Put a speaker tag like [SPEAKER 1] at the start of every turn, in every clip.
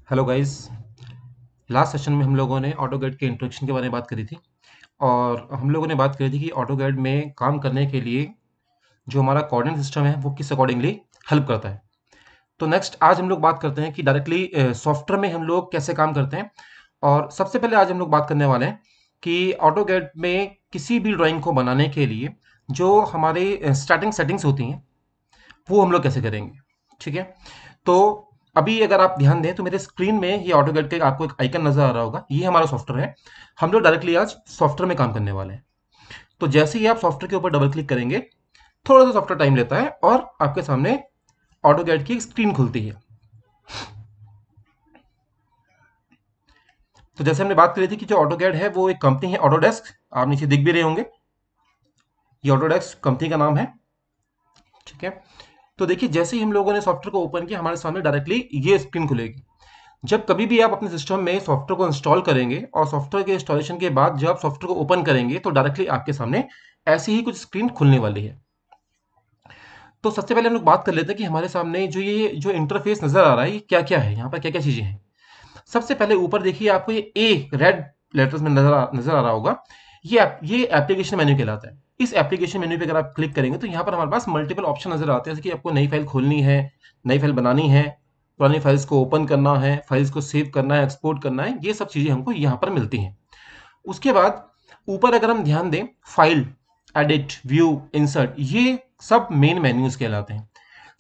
[SPEAKER 1] Hello guys. Last session में हम लोगों ने ऑटोगैड के इंट्रोडक्शन के बारे में बात करी थी और हम लोगों ने बात करी थी कि ऑटोगैड में काम करने के लिए जो हमारा कोऑर्डिनेट सिस्टम है वो किस अकॉर्डिंगली हेल्प करता है। तो नेक्स्ट आज हम लोग बात करते हैं कि डायरेक्टली सॉफ्टवेयर में हम लोग कैसे काम करते हैं। और सबसे पहले आज हम लोग बात करने वाले हैं कि ऑटोगैड में किसी भी ड्राइंग को बनाने के लिए जो हमारे स्टार्टिंग सेटिंग्स होती हैं वो हम लोग कैसे करेंगे। ठीक है। तो अभी अगर आप ध्यान दें तो मेरे स्क्रीन में ये ऑटोकैड का आपको एक आइकन नजर आ रहा होगा, ये हमारा सॉफ्टवेयर है। हम लोग डायरेक्टली आज सॉफ्टवेयर में काम करने वाले हैं। तो जैसे ही आप सॉफ्टवेयर के ऊपर डबल क्लिक करेंगे, थोड़ा सा सॉफ्टवेयर टाइम लेता है और आपके सामने ऑटोकैड की एक स्क्रीन खुलती है। तो जैसे हमने बात करी थी कि जो ऑटोकैड है वो एक कंपनी है ऑटोडेस्क, आप नीचे दिख भी रहे होंगे, ये ऑटोडेस्क कंपनी का नाम है। ठीक है। तो देखिए जैसे ही हम लोगों ने सॉफ्टवेयर को ओपन किया, हमारे सामने डायरेक्टली ये स्क्रीन खुलेगी। जब कभी भी आप अपने सिस्टम में सॉफ्टवेयर को इंस्टॉल करेंगे और सॉफ्टवेयर के इंस्टॉलेशन के बाद जब आप सॉफ्टवेयर को ओपन करेंगे तो डायरेक्टली आपके सामने ऐसी ही कुछ स्क्रीन खुलने वाली है। तो सबसे पहले हम लोग बात कर लेते हैं कि हमारे सामने जो इंटरफेस नजर आ रहा है ये क्या क्या है, यहाँ पर क्या क्या चीजें हैं। सबसे पहले ऊपर देखिए, आपको ये ए रेड लेटर्स में नजर आ रहा होगा। ये एप्लीकेशन मेन्यू कहलाता है। इस एप्लीकेशन मेन्यू पे अगर आप क्लिक करेंगे तो यहाँ पर हमारे पास मल्टीपल ऑप्शन नजर आते हैं, जैसे कि आपको नई फाइल खोलनी है, नई फाइल बनानी है, पुरानी फाइल्स को ओपन करना है, फाइल्स को सेव करना है, एक्सपोर्ट करना है, ये सब चीजें हमको यहाँ पर मिलती हैं। उसके बाद ऊपर अगर हम ध्यान दें, फाइल, एडिट, व्यू, इंसर्ट, ये सब मेन मेन्यूज कहलाते हैं।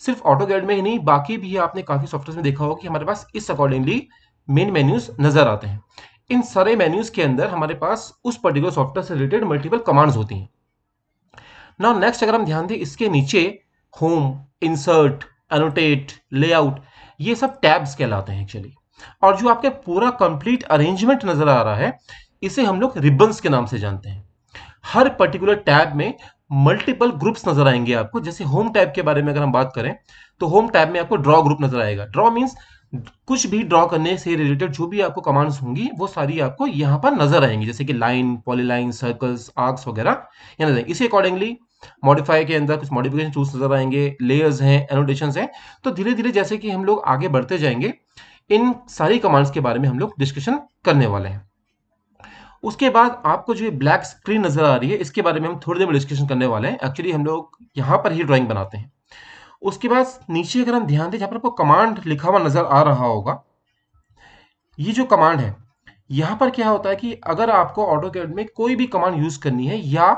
[SPEAKER 1] सिर्फ ऑटोकैड में ही नहीं, बाकी भी आपने काफी सॉफ्टवेयर में देखा होगा कि हमारे पास इस अकॉर्डिंगली मेन मेन्यूज नजर आते हैं। इन सारे मेन्यूज के अंदर हमारे पास उस पर्टिकुलर सॉफ्टवेयर से रिलेटेड मल्टीपल कमांड्स होती हैं। नाउ नेक्स्ट अगर हम ध्यान दें, इसके नीचे होम, इंसर्ट, एनोटेट, लेआउट, ये सब टैब्स कहलाते हैं एक्चुअली। और जो आपके पूरा कंप्लीट अरेंजमेंट नजर आ रहा है, इसे हम लोग रिबन्स के नाम से जानते हैं। हर पर्टिकुलर टैब में मल्टीपल ग्रुप्स नजर आएंगे आपको। जैसे होम टैब के बारे में अगर हम बात करें तो होम टैब में आपको ड्रॉ ग्रुप नजर आएगा। ड्रॉ मींस कुछ भी ड्रॉ करने से रिलेटेड जो भी आपको कमांड्स होंगी वो सारी आपको यहां पर नजर आएंगी, जैसे कि लाइन, पॉलीलाइन, सर्कल्स, आर्क्स वगैरह ये नजर आएंगे। इसी अकॉर्डिंगली मॉडिफाई के अंदर कुछ मॉडिफिकेशन टूल्स नजर आएंगे, लेयर्स हैं, एनोटेशंस हैं। तो धीरे धीरे जैसे कि हम लोग आगे बढ़ते जाएंगे, इन सारी कमांड्स के बारे में हम लोग डिस्कशन करने वाले हैं। उसके बाद आपको जो ये ब्लैक स्क्रीन नजर आ रही है, इसके बारे में हम थोड़ी देर में डिस्कशन करने वाले हैं। एक्चुअली हम लोग यहाँ पर ही ड्राइंग बनाते हैं। उसके बाद नीचे अगर हम ध्यान दें, जहाँ पर आपको कमांड लिखा हुआ नजर आ रहा होगा, ये जो कमांड है, यहाँ पर क्या होता है कि अगर आपको ऑटोकैड में कोई भी कमांड यूज करनी है या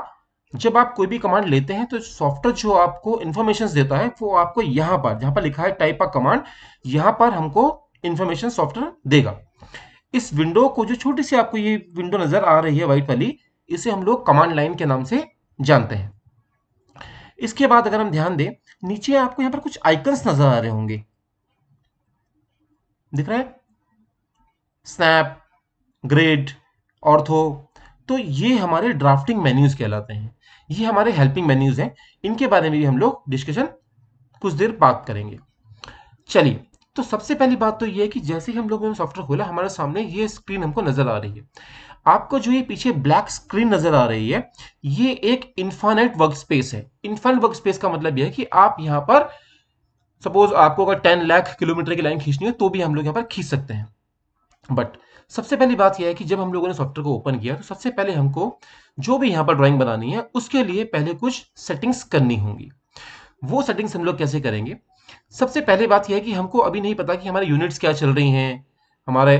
[SPEAKER 1] जब आप कोई भी कमांड लेते हैं तो सॉफ्टवेयर जो आपको इंफॉर्मेशन देता है वो आपको यहाँ पर जहाँ पर लिखा है टाइप अ कमांड, यहाँ पर हमको इंफॉर्मेशन सॉफ्टवेयर देगा। इस विंडो को, जो छोटी सी आपको ये विंडो नजर आ रही है व्हाइट वाली, इसे हम लोग कमांड लाइन के नाम से जानते हैं। इसके बाद अगर हम ध्यान दें, नीचे आपको यहाँ पर कुछ आइकन्स नजर आ रहे होंगे, दिख रहा है? Snap, grid, ortho. तो ये हमारे ड्राफ्टिंग मेन्यूज कहलाते हैं। ये हमारे हेल्पिंग मेन्यूज हैं। इनके बारे में भी हम लोग डिस्कशन कुछ देर बात करेंगे। चलिए, तो सबसे पहली बात तो ये है कि जैसे ही हम लोगों ने सॉफ्टवेयर खोला, हमारे सामने ये स्क्रीन हमको नजर आ रही है। आपको जो ये पीछे ब्लैक स्क्रीन नजर आ रही है, ये एक इनफाइनाइट वर्क स्पेस है। इनफाइनाइट वर्क स्पेस का मतलब ये है कि आप यहाँ पर सपोज आपको अगर 10 लाख किलोमीटर की लाइन खींचनी है तो भी हम लोग यहाँ पर खींच सकते हैं। बट सबसे पहली बात यह है कि जब हम लोगों ने सॉफ्टवेयर को ओपन किया तो सबसे पहले हमको जो भी यहाँ पर ड्राइंग बनानी है उसके लिए पहले कुछ सेटिंग्स करनी होंगी। वो सेटिंग्स हम लोग कैसे करेंगे? सबसे पहले बात यह है कि हमको अभी नहीं पता कि हमारे यूनिट्स क्या चल रही हैं, हमारे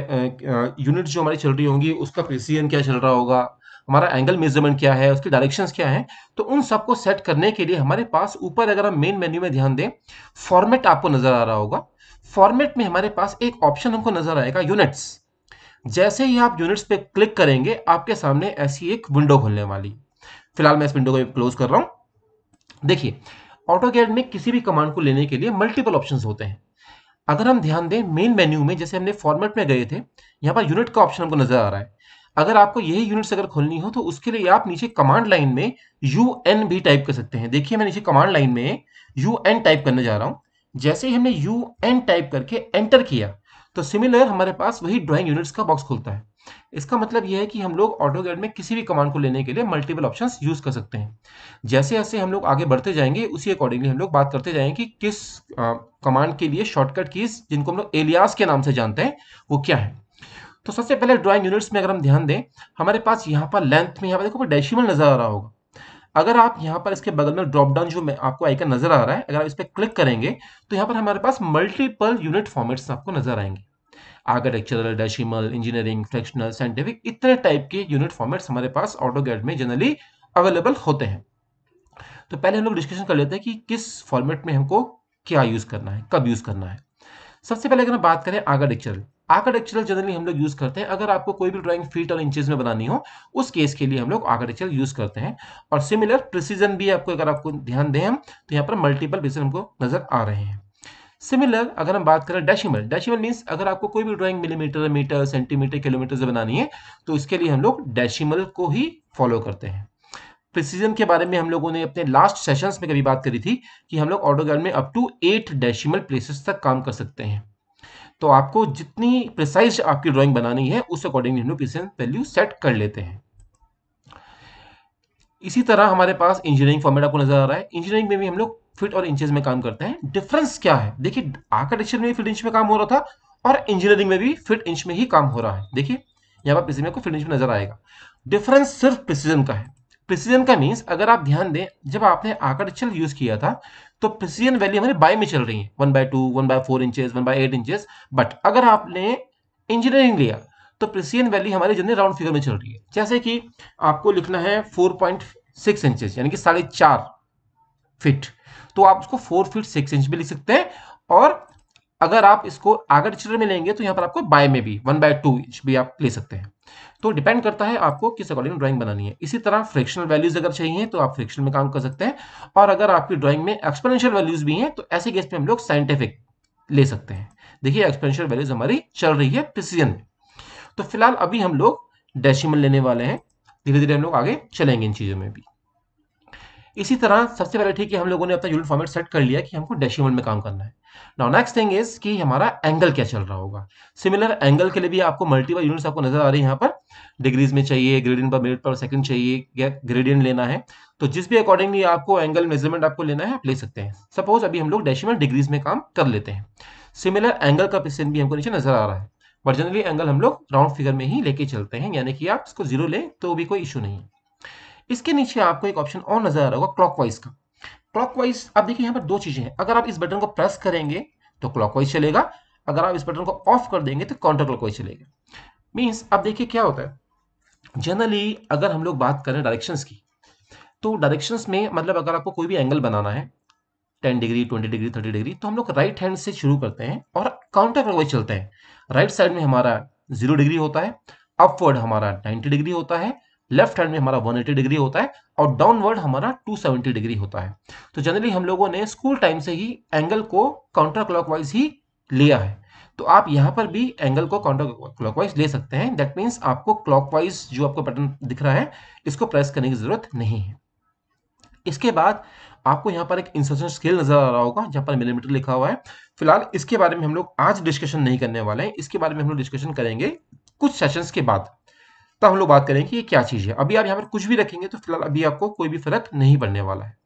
[SPEAKER 1] यूनिट्स जो हमारी चल रही होंगी उसका प्रिसीजन क्या चल रहा होगा, हमारा एंगल मेजरमेंट क्या है, उसकी डायरेक्शंस क्या है। तो उन सबको सेट करने के लिए हमारे पास ऊपर अगर हम मेन मेन्यू में ध्यान दें, फॉर्मेट आपको नजर आ रहा होगा। फॉर्मेट में हमारे पास एक ऑप्शन हमको नजर आएगा, यूनिट्स। जैसे ही आप यूनिट्स पे क्लिक करेंगे, आपके सामने ऐसी एक विंडो खुलने वाली। फिलहाल मैं इस विंडो को क्लोज कर रहा हूं। देखिए, ऑटोकैड में किसी भी कमांड को लेने के लिए मल्टीपल ऑप्शंस होते हैं। अगर हम ध्यान दें, मेन मेन्यू में जैसे हमने फॉर्मेट में गए थे, यहाँ पर यूनिट का ऑप्शन हमको नजर आ रहा है। अगर आपको यही यूनिट्स अगर खोलनी हो तो उसके लिए आप नीचे कमांड लाइन में UN भी टाइप कर सकते हैं। देखिए, मैं नीचे कमांड लाइन में UN टाइप करने जा रहा हूं। जैसे ही हमने UN टाइप करके एंटर किया तो सिमिलर हमारे पास वही ड्राइंग यूनिट्स का बॉक्स खुलता है। इसका मतलब यह है कि हम लोग AutoCAD में किसी भी कमांड को लेने के लिए मल्टीपल ऑप्शंस यूज कर सकते हैं। जैसे जैसे हम लोग आगे बढ़ते जाएंगे उसी अकॉर्डिंगली हम लोग बात करते जाएंगे कि किस कमांड के लिए शॉर्टकट कीज, जिनको हम लोग एलियास के नाम से जानते हैं, वो क्या है। तो सबसे पहले ड्राइंग यूनिट्स में अगर हम ध्यान दें, हमारे पास यहाँ पर लेंथ में यहाँ पर देखो डेसिमल नजर आ रहा होगा। अगर आप यहाँ पर इसके बगल में ड्रॉप डाउन जो आपको आइकन नजर आ रहा है, अगर आप इस पर क्लिक करेंगे तो यहाँ पर हमारे पास मल्टीपल यूनिट फॉर्मेट्स आपको नजर आएंगे। Architectural, decimal, engineering, fractional, scientific, इतने टाइप के यूनिट फॉर्मेट्स हमारे पास AutoCAD में जनरली अवेलेबल होते हैं। तो पहले हम लोग डिस्कशन कर लेते हैं कि किस फॉर्मेट में हमको क्या यूज करना है, कब यूज करना है। सबसे पहले अगर हम बात करें आर्किटेक्चरल, आर्किटेक्चरल जनरली हम लोग यूज करते हैं अगर आपको कोई भी ड्राइंग फीट और इंचेस में बनानी हो, उस केस के लिए हम लोग आर्किटेक्चरल यूज करते हैं। और सिमिलर प्रिसीजन भी आपको, अगर आपको ध्यान दें हम, तो यहाँ पर मल्टीपल प्रिसीजन हमको नजर आ रहे हैं। सिमिलर अगर हम बात करें डेसिमल, डेसिमल मींस अगर आपको कोई भी drawing millimetre, metre, centimetre, kilometre से बनानी है तो इसके लिए हम लोग डेसिमल को ही फॉलो करते हैं। प्रिसीजन के बारे में हम लोगों ने अपने लास्ट सेशंस में कभी बात करी थी कि हम लोग AutoCAD में अप टू 8 डेसिमल प्लेसेस तक काम कर सकते हैं। तो आपको जितनी प्रिसाइज आपकी ड्राइंग बनानी है उस अकॉर्डिंग हम लोग प्रिसीजन वैल्यू सेट कर लेते हैं। इसी तरह हमारे पास इंजीनियरिंग फॉर्मेट आपको नजर आ रहा है। इंजीनियरिंग में भी हम लोग फीट और इंचेस में काम करते हैं। डिफरेंस क्या है, देखिए आर्किटेक्चर में फीट इंच में काम हो रहा था और इंजीनियरिंग में भी फीट इंच में ही काम हो रहा है। देखिए यहाँ पर प्रिसीजन को फीट इंच में नजर आएगा। डिफरेंस सिर्फ प्रिसीजन का है। प्रिसीजन का मीन्स अगर आप ध्यान दें, जब आपने आर्किटेक्चर यूज किया था तो प्रिसीजन वैल्यू हमारे बाय में चल रही है, 1/2, 1/4 इंचेस, 1/8 इंचेस। बट अगर आपने इंजीनियरिंग लिया तो प्रिसीजन वैल्यू हमारे जनरली राउंड फिगर में चल रही है। जैसे कि आपको लिखना है 4.6 इंचेस यानी कि 4.5 फीट, तो आप उसको 4 फीट 6 इंच भी लिख सकते हैं। और अगर आप इसको आर्किटेक्चर में लेंगे तो यहाँ पर आपको बाय में भी 1/2 इंच भी आप ले सकते हैं। तो डिपेंड करता है आपको किस अकॉर्डिंग ड्राइंग बनानी है। इसी तरह फ्रैक्शनल वैल्यूज अगर चाहिए तो आप फ्रैक्शन में काम कर सकते हैं। और अगर आपकी ड्राइंग में एक्सपोनेंशियल वैल्यूज भी हैं तो ऐसे केस में हम लोग साइंटिफिक ले सकते हैं। देखिए एक्सपोनेंशियल वैल्यूज हमारी चल रही है प्रिसीजन में। तो फिलहाल अभी हम लोग डेसिमल लेने वाले हैं, धीरे धीरे हम लोग आगे चलेंगे इन चीजों में भी। इसी तरह सबसे पहले ठीक है, हम लोगों ने अपना यूनिट फॉर्मेट सेट कर लिया कि हमको डेसिमल में काम करना है। नाउ नेक्स्ट थिंग इज कि हमारा एंगल क्या चल रहा होगा। सिमिलर एंगल के लिए भी आपको मल्टीपल यूनिट्स आपको नजर आ रही है यहाँ पर। डिग्रीज में चाहिए, ग्रेडियंट पर मिनट पर सेकंड चाहिए, या ग्रेडियंट लेना है तो जिस भी अकॉर्डिंगली आपको एंगल मेजरमेंट आपको लेना है आप ले सकते हैं। सपोज अभी हम लोग डेसिमल डिग्रीज में काम कर लेते हैं। सिमिलर एंगल का प्रेसिजन भी हमको नीचे नजर आ रहा है। बट जनरली एंगल हम लोग राउंड फिगर में ही लेके चलते हैं, यानी कि आप इसको 0 लें तो भी कोई इशू नहीं है। इसके नीचे आपको एक ऑप्शन और नजर आ रहा होगा क्लॉकवाइज का। क्लॉकवाइज अब देखिए यहाँ पर दो चीजें हैं, अगर आप इस बटन को प्रेस करेंगे तो क्लॉकवाइज चलेगा, अगर आप इस बटन को ऑफ कर देंगे तो काउंटर क्लॉकवाइज चलेगा। मींस अब देखिए क्या होता है, जनरली अगर हम लोग बात करें डायरेक्शंस की, तो डायरेक्शंस में मतलब अगर आपको कोई भी एंगल बनाना है 10 डिग्री, 20 डिग्री, 30 डिग्री, तो हम लोग राइट हैंड से शुरू करते हैं और काउंटर क्लॉकवाइज चलते हैं। राइट साइड में हमारा 0 डिग्री होता है, अपवर्ड हमारा 90 डिग्री होता है, लेफ्ट हैंड में हमारा 180 डिग्री होता है और डाउनवर्ड हमारा 270 डिग्री होता है। तो जनरली हम लोगों ने स्कूल टाइम से ही एंगल को काउंटर क्लॉकवाइज ही लिया है। तो आप यहाँ पर भी एंगल को काउंटर क्लॉकवाइज ले सकते हैं। दैट मीन्स आपको क्लॉकवाइज जो आपको बटन दिख रहा है इसको प्रेस करने की जरूरत नहीं है। इसके बाद आपको यहाँ पर एक इंसर्शन स्केल नजर आ रहा होगा जहाँ पर मिलीमीटर लिखा हुआ है। फिलहाल इसके बारे में हम लोग आज डिस्कशन नहीं करने वाले हैं, इसके बारे में हम लोग डिस्कशन करेंगे कुछ सेशंस के बाद। तब हम लोग बात करेंगे कि ये क्या चीज है। अभी आप यहाँ पर कुछ भी रखेंगे तो फिलहाल अभी आपको कोई भी फर्क नहीं पड़ने वाला है।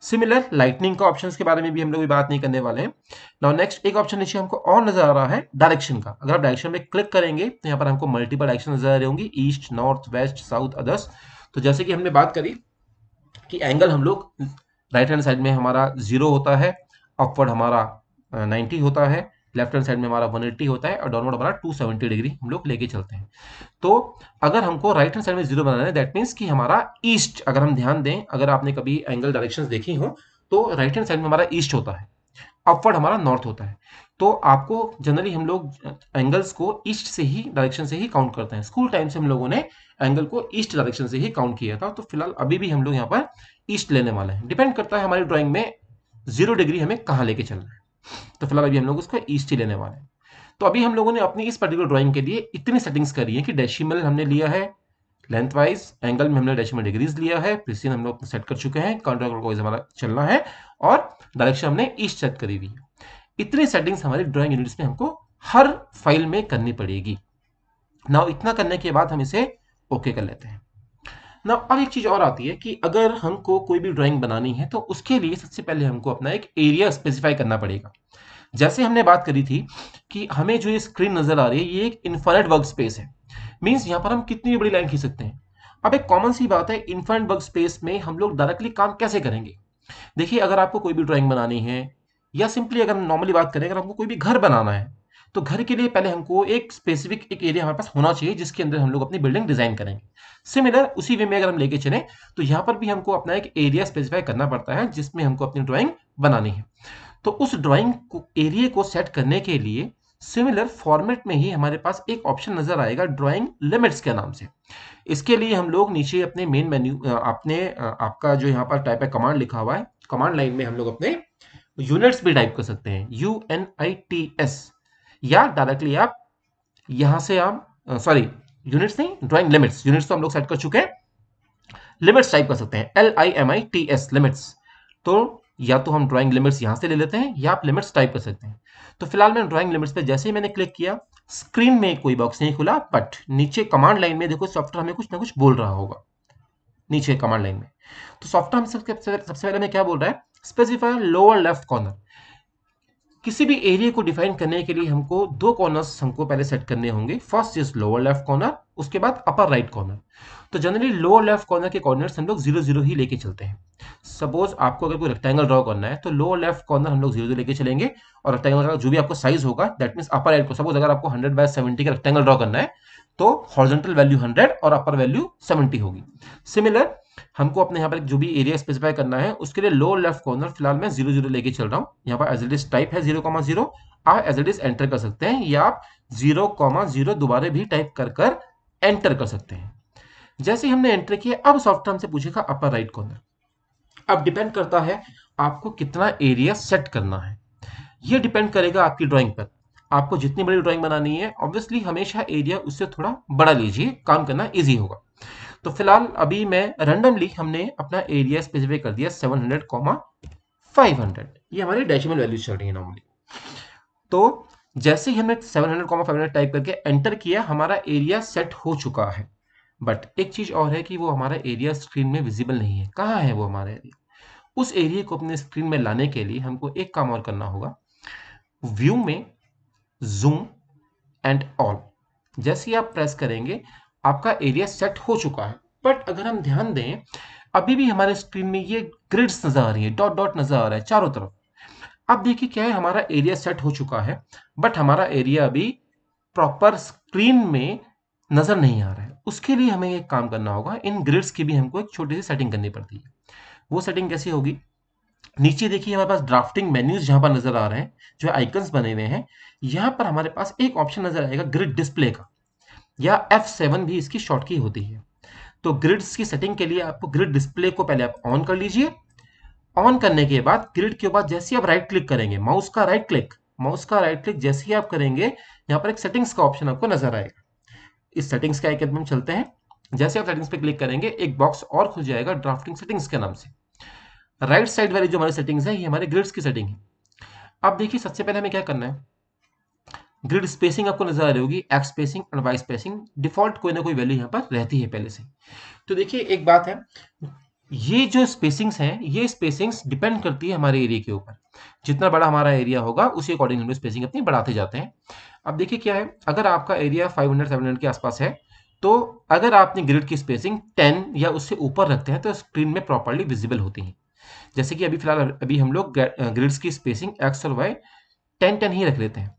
[SPEAKER 1] सिमिलर लाइटनिंग का ऑप्शंस के बारे में भी हम लोग बात नहीं करने वाले हैं। नाउ नेक्स्ट एक ऑप्शन नीचे हमको और नजर आ रहा है डायरेक्शन का। अगर आप डायरेक्शन में क्लिक करेंगे तो यहाँ पर हमको मल्टीपल डायरेक्शन नजर आ रही होंगी, east, north, west, south, others. तो जैसे कि हमने बात करी कि एंगल हम लोग राइट हैंड साइड में हमारा 0 होता है, अपवर्ड हमारा 90 होता है, लेफ्ट हैंड साइड में हमारा 180 होता है और डाउनवर्ड हमारा 270 डिग्री हम लोग लेके चलते हैं। तो अगर हमको राइट हैंड साइड में 0 बनाना है दैट मीन्स कि हमारा ईस्ट, अगर हम ध्यान दें, अगर आपने कभी एंगल डायरेक्शंस देखी हो तो राइट हैंड साइड में हमारा ईस्ट होता है, अपवर्ड हमारा नॉर्थ होता है। तो आपको जनरली हम लोग एंगल्स को ईस्ट से ही डायरेक्शन से ही काउंट करते हैं। स्कूल टाइम से हम लोगों ने एंगल को ईस्ट डायरेक्शन से ही काउंट किया था। तो फिलहाल अभी भी हम लोग यहाँ पर ईस्ट लेने वाले हैं। डिपेंड करता है हमारी ड्राइंग में 0 डिग्री हमें कहाँ लेके चलना है। तो फिलहाल अभी हम लोग उसको ईस्ट ही लेने वाले हैं। तो अभी हम लोगों ने अपनी इस पर्टिकुलर ड्राइंग के लिए इतनी सेटिंग्स करी है कि डेसिमल हमने लिया है, लेंथ वाइज एंगल में हमने डेसिमल डिग्रीज लिया है, प्रिसीजन हम लोग सेट कर चुके हैं, काउंटर क्लॉकवाइज हमारा चलना है और डायरेक्शन हमने ईस्ट सेट करी हुई है। इतनी सेटिंग्स हमारी ड्राइंग यूनिट्स में हमको हर फाइल में करनी पड़ेगी। नाउ इतना करने के बाद हम इसे ओके कर लेते हैं। ना अब एक चीज और आती है कि अगर हमको कोई भी ड्राइंग बनानी है तो उसके लिए सबसे पहले हमको अपना एक एरिया स्पेसिफाई करना पड़ेगा। जैसे हमने बात करी थी कि हमें जो ये स्क्रीन नजर आ रही है ये एक इन्फाइनाइट वर्क स्पेस है, मींस यहाँ पर हम कितनी भी बड़ी लाइन खींच सकते हैं। अब एक कॉमन सी बात है, इन्फाइनाइट वर्क स्पेस में हम लोग डायरेक्टली काम कैसे करेंगे। देखिए अगर आपको कोई भी ड्राइंग बनानी है या सिंपली अगर हम नॉर्मली बात करें, अगर हमको कोई भी घर बनाना है तो घर के लिए पहले हमको एक स्पेसिफिक एक एरिया हमारे पास होना चाहिए जिसके अंदर हम लोग अपनी बिल्डिंग डिजाइन करेंगे। सिमिलर उसी वे में अगर हम लेके चलें तो यहाँ पर भी हमको अपना एक एरिया स्पेसिफाई करना पड़ता है जिसमें हमको अपनी ड्राइंग बनानी है। तो उस ड्राइंग को एरिया को सेट करने के लिए सिमिलर फॉर्मेट में ही हमारे पास एक ऑप्शन नजर आएगा ड्राइंग लिमिट्स के नाम से। इसके लिए हम लोग नीचे अपने मेन मेन्यू अपने आपका जो यहाँ पर टाइप है कमांड लिखा हुआ है, कमांड लाइन में हम लोग अपने यूनिट्स भी टाइप कर सकते हैं, UNITS, या डायरेक्टली आप यहां से आप सॉरी यूनिट्स नहीं, ड्राइंग लिमिट्स, यूनिट्स तो हम लोग सेट कर चुके हैं, लिमिट्स टाइप कर सकते हैं, LIMITS लिमिट्स। तो या तो हम ड्राइंग लिमिट्स यहां से ले लेते हैं या आप लिमिट्स टाइप कर सकते हैं। तो फिलहाल मैं ड्राइंग लिमिट्स पे जैसे ही मैंने क्लिक किया स्क्रीन में कोई बॉक्स नहीं खुला, बट नीचे कमांड लाइन में देखो सॉफ्टवेयर हमें कुछ ना कुछ बोल रहा होगा नीचे कमांड लाइन में। तो सॉफ्टवेयर हमें सबसे पहले हमें क्या बोल रहा है, स्पेसिफाई लोअर लेफ्ट कॉर्नर। किसी भी एरिया को डिफाइन करने के लिए हमको दो कॉर्नर्स हमको पहले सेट करने होंगे, first is lower left corner, उसके बाद अपर राइट कॉर्नर। तो जनरली लोअर लेफ्ट कॉर्नर के कॉर्नर्स हम लोग 0 0 ही लेके चलते हैं। सपोज आपको अगर कोई रेक्टेंगल ड्रॉ करना है तो लोअर लेफ्ट कॉर्नर हम लोग 0 0 लेके चलेंगे, और रेक्टेंगल का जो भी आपको साइज होगा दैट मींस अपर राइट को, सपोज अगर आपको 100/70 का रेक्टेंगल ड्रॉ करना है तो हॉरिजॉन्टल वैल्यू 100 और अपर वैल्यू 70 होगी। सिमिलर हमको अपने यहाँ पर जो भी एरिया स्पेसिफाई करना है उसके लिए लोअर लेफ्ट कॉर्नर फिलहाल मैं 0 0 लेके चल रहा हूँ। यहाँ पर एज इट इज टाइप है 0,0, आप एज इट इज एंटर कर सकते हैं या आप 0,0 दोबारा भी टाइप कर एंटर कर सकते हैं। जैसे ही हमने एंटर किया अब सॉफ्टवेयर हमसे पूछेगा अपर राइट कॉर्नर। अब डिपेंड करता है आपको कितना एरिया सेट करना है, ये डिपेंड करेगा आपकी ड्राइंग पर। आपको जितनी बड़ी ड्राइंग बनानी है ऑब्वियसली हमेशा एरिया उससे थोड़ा बड़ा लीजिए, काम करना इजी होगा। तो फिलहाल अभी मैं रैंडमली हमने अपना एरिया स्पेसिफाई कर दिया 700,500, ये हमारी डेसिमल वैल्यू चल रही है नॉर्मली। तो जैसे ही हमने 700,500 टाइप करके एंटर किया हमारा एरिया सेट हो चुका है। बट एक चीज और है कि वो हमारा एरिया स्क्रीन में विजिबल नहीं है। कहाँ है वो हमारा एरिया? उस एरिया को अपने स्क्रीन में लाने के लिए हमको एक काम और करना होगा, व्यू में जूम एंड ऑल जैसे ही आप प्रेस करेंगे आपका एरिया सेट हो चुका है। बट अगर हम ध्यान दें अभी भी हमारे स्क्रीन में ये ग्रिड्स नजर आ रही है, डॉट डॉट नजर आ रहा है चारों तरफ। अब देखिए क्या है, हमारा एरिया सेट हो चुका है बट हमारा एरिया अभी प्रॉपर स्क्रीन में नजर नहीं आ रहा है। उसके लिए हमें एक काम करना होगा, इन ग्रिड्स की भी हमको एक छोटी सी सेटिंग करनी पड़ती है। वो सेटिंग कैसी होगी, नीचे देखिए हमारे पास ड्राफ्टिंग मेन्यूज जहां पर नजर आ रहे हैं, जो आइकन्स बने हुए हैं, यहां पर हमारे पास एक ऑप्शन नजर आएगा ग्रिड डिस्प्ले का, या F7 भी इसकी शॉर्ट की होती है। तो ग्रिड्स की सेटिंग के लिए आपको ग्रिड डिस्प्ले को पहले आप ऑन कर लीजिए। ऑन करने के बाद ग्रिड के बाद जैसे ही आप राइट क्लिक करेंगे, माउस का राइट क्लिक जैसे ही आप करेंगे यहाँ पर एक सेटिंग्स का ऑप्शन आपको नजर आएगा। इस सेटिंग्स के आइकन में हम चलते हैं। जैसे आप सेटिंग्स पे क्लिक करेंगे एक बॉक्स और खुल जाएगा ड्राफ्टिंग सेटिंग्स के नाम से। राइट साइड वाली जो हमारी सेटिंग्स है ये हमारे ग्रिड्स की सेटिंग है। अब देखिए सबसे पहले हमें क्या करना है, ग्रिड स्पेसिंग आपको नजर आ रही होगी, एक्स स्पेसिंग और वाई स्पेसिंग, डिफॉल्ट कोई ना कोई वैल्यू यहाँ पर रहती है पहले से। तो देखिए एक बात है, ये जो स्पेसिंग्स हैं ये स्पेसिंग्स डिपेंड करती है हमारे एरिया के ऊपर। जितना बड़ा हमारा एरिया होगा उसी अकॉर्डिंग हम स्पेसिंग अपनी बढ़ाते जाते हैं। अब देखिए क्या है, अगर आपका एरिया 500-700 के आसपास है तो अगर आपने ग्रिड की स्पेसिंग 10 या उससे ऊपर रखते हैं तो स्क्रीन में प्रॉपर्ली विजिबल होती है। जैसे कि अभी फिलहाल अभी हम लोग ग्रिड्स की स्पेसिंग एक्स और वाई 10-10 ही रख लेते हैं।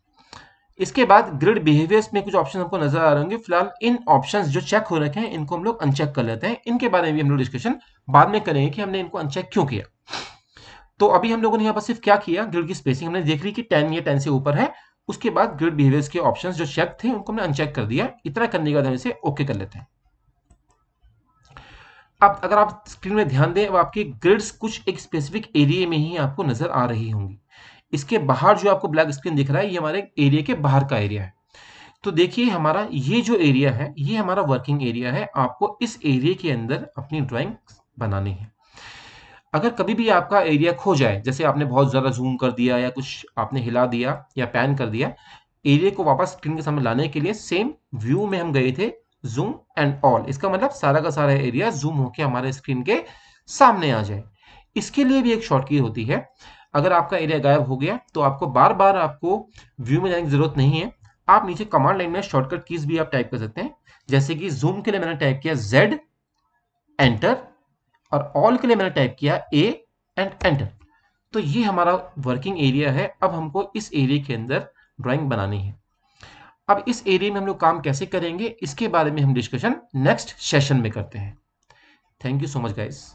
[SPEAKER 1] इसके बाद ग्रिड बिहेवियर्स में कुछ ऑप्शन हमको नजर आ रहे होंगे, फिलहाल इन ऑप्शंस जो चेक हो रखे हैं इनको हम लोग अनचेक कर लेते हैं। इनके बारे में भी हम लोग डिस्कशन बाद में करेंगे कि हमने इनको अनचेक क्यों किया। तो अभी हम लोगों ने यहाँ पर सिर्फ क्या किया, ग्रिड की स्पेसिंग हमने देख ली कि 10 या 10 से ऊपर है, उसके बाद ग्रिड बिहेवियर्स के ऑप्शंस जो चेक थे उनको हमने अनचेक कर दिया। इतना करने के बाद हम इसे ओके कर लेते हैं। अब अगर आप स्क्रीन में ध्यान दें, अब आपकी ग्रिड्स कुछ एक स्पेसिफिक एरिया में ही आपको नजर आ रही होंगी। इसके बाहर जो आपको ब्लैक स्क्रीन दिख रहा है ये हमारे एरिया के बाहर का एरिया है। तो देखिए हमारा ये जो एरिया है ये हमारा वर्किंग एरिया है। आपको इस एरिया के अंदर अपनी ड्राइंग बनानी है। अगर कभी भी आपका एरिया खो जाए, जैसे आपने बहुत ज़्यादा जूम कर दिया या कुछ आपने हिला दिया या पैन कर दिया, एरिया को वापस स्क्रीन के सामने लाने के लिए सेम व्यू में हम गए थे, जूम एंड ऑल। इसका मतलब सारा का सारा एरिया जूम होकर हमारे स्क्रीन के सामने आ जाए। इसके लिए भी एक शॉर्टकी होती है। अगर आपका एरिया गायब हो गया तो आपको बार बार आपको व्यू में जाने की जरूरत नहीं है। आप नीचे कमांड लाइन में शॉर्टकट कीज भी आप टाइप कर सकते हैं। जैसे कि जूम के लिए मैंने टाइप किया Z एंटर, और ऑल के लिए मैंने टाइप किया A एंड एंटर। तो ये हमारा वर्किंग एरिया है। अब हमको इस एरिया के अंदर ड्राइंग बनानी है। अब इस एरिया में हम लोग काम कैसे करेंगे, इसके बारे में हम डिस्कशन नेक्स्ट सेशन में करते हैं। Thank you so much guys.